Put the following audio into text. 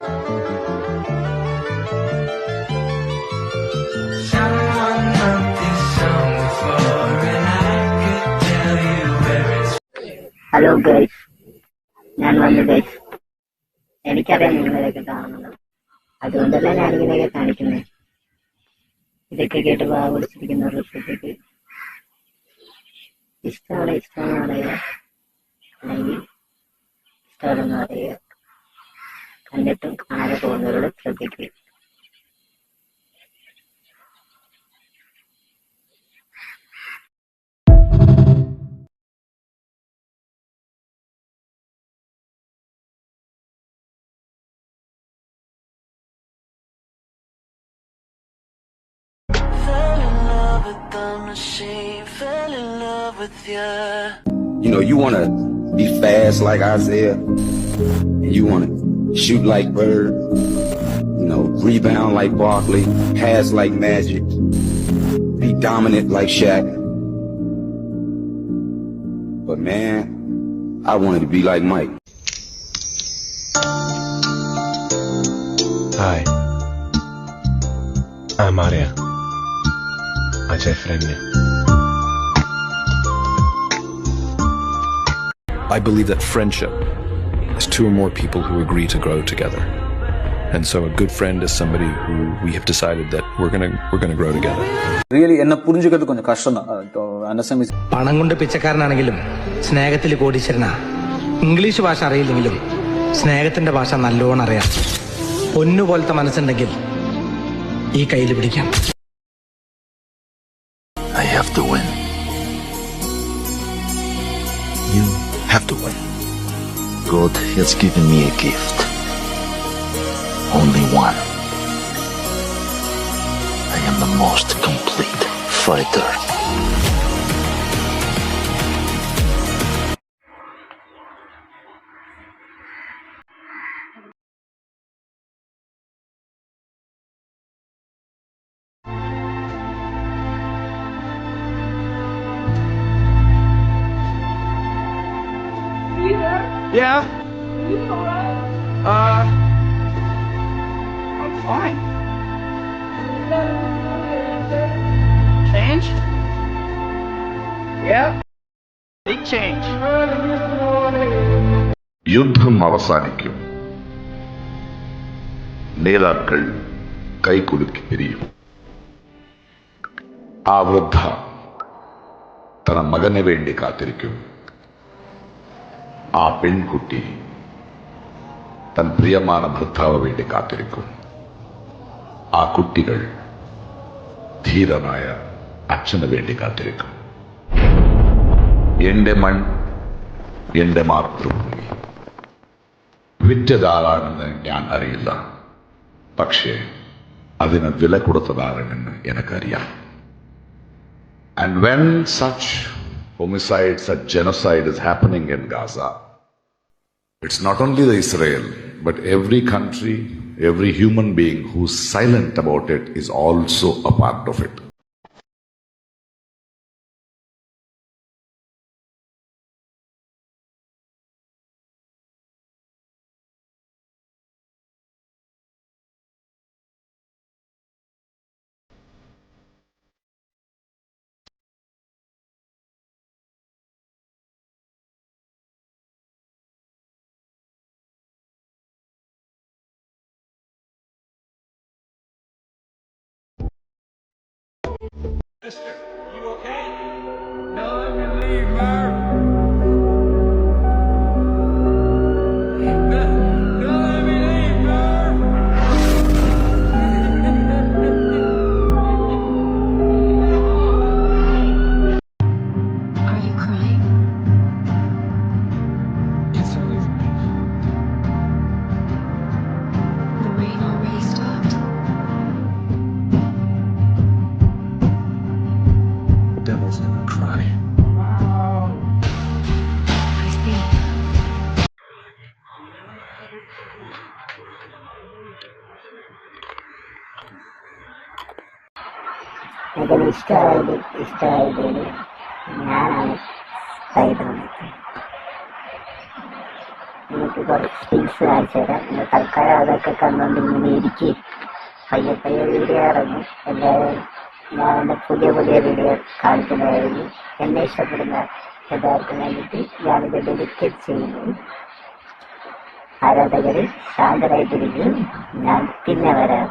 Hello guys, ഞാൻ വന്നു guys. എനിക്കറിയാം നിങ്ങളിതൊക്കെ കാണുന്നത്, അതുകൊണ്ടല്ല ഞാനിങ്ങനെയൊക്കെ കാണിക്കുന്നത്. ഇതൊക്കെ കേട്ട് പിടിച്ചിരിക്കുന്ന റിസൾട്ടൊക്കെ ഇഷ്ടമാണെന്ന് പറയുക, അല്ലെങ്കിൽ ഇഷ്ടമല്ലെന്ന് പറയുക. കണ്ടിട്ടും കാണാതെ പോകുന്നവരോട് ശ്രദ്ധിക്കുക. You know, you want to be fast like Isaiah, and you want to shoot like Bird, you know, rebound like Barkley, pass like Magic, be dominant like Shaq. But man, I wanted to be like Mike. Hi, I'm Arya. Ajay friend. I believe that friendship is two or more people who agree to grow together. And so a good friend is somebody who we have decided that we're going to grow together. Really എന്നെ പുരിഞ്ചിക്കത് கொஞ்சம் കഷ്ടം. പണം കൊണ്ട് പിച്ചക്കാരനാണെങ്കിലും സ്നേഹത്തിൽ കോടീശ്വരനാ. English ഭാഷ അറിയില്ലെങ്കിലും സ്നേഹത്തിന്റെ ഭാഷ നല്ലോണം അറിയാം. പൊന്നുപോലത്തെ മനസ്സുണ്ടെങ്കിൽ ഈ കയ്യിൽ പിടിക്കാം. I have to win. You have to win. God has given me a gift. Only one. I am the most complete fighter. Yeah. I'm fine. Change? Yeah. Big change. യുദ്ധം അവസാനിക്കും. നേതാക്കൾ കൈകുലുക്കി പിരിയും. ആ വൃദ്ധ തന മകനെ വേണ്ടി കാത്തിരിക്കും. ആ പെൺകുട്ടി തൻ പ്രിയமான ഭർത്താവ് വേണ്ടി കാത്തിരിക്കും. ആ കുട്ടികൾ ധീരനായ അച്ഛന് വേണ്ടി കാത്തിരിക്കും. എന്റെ മൺ, എന്റെ മാതൃഭൂമി വിറ്റതാരാണെന്ന് ഞാൻ അറിയില്ല, പക്ഷേ അതിന് വില കൊടുത്തതാരാണെന്ന് എനിക്കറിയാം. And when such homicide, such genocide is happening in Gaza, it's not only the Israel, but every country, every human being who's silent about it is also a part of it. Mister, you okay? No, let me leave, Merv. No, let me leave, Merv. Are you crying? It's only the rain. The rain already stopped. Devils never cry. I see. എനിക്കത് ഇഷ്ടമായത് ഞാനാണ് സൈഡാണ്. എനിക്ക് കുറച്ച് skills കാണിച്ചു തരാം. പിന്നെ തൽക്കാലം അതൊക്കെ കണ്ടുകൊണ്ട് ഇങ്ങനെ ഇരിക്കും. പയ്യെ പയ്യെ വീഡിയോ ഇറങ്ങും. എന്തായാലും ഞാൻ എൻ്റെ പുതിയ വീഡിയോ കാണിക്കുന്നതായിരിക്കും. എന്നെ ഇഷ്ടപ്പെടുന്ന യഥാർത്ഥം വേണ്ടിയിട്ട് ഞാനിത് ഡെഡിക്കേറ്റ് ചെയ്യുന്നു. ആരാധകർ ശാന്തരായിട്ടിരിക്കും. ഞാൻ പിന്നെ വരാം.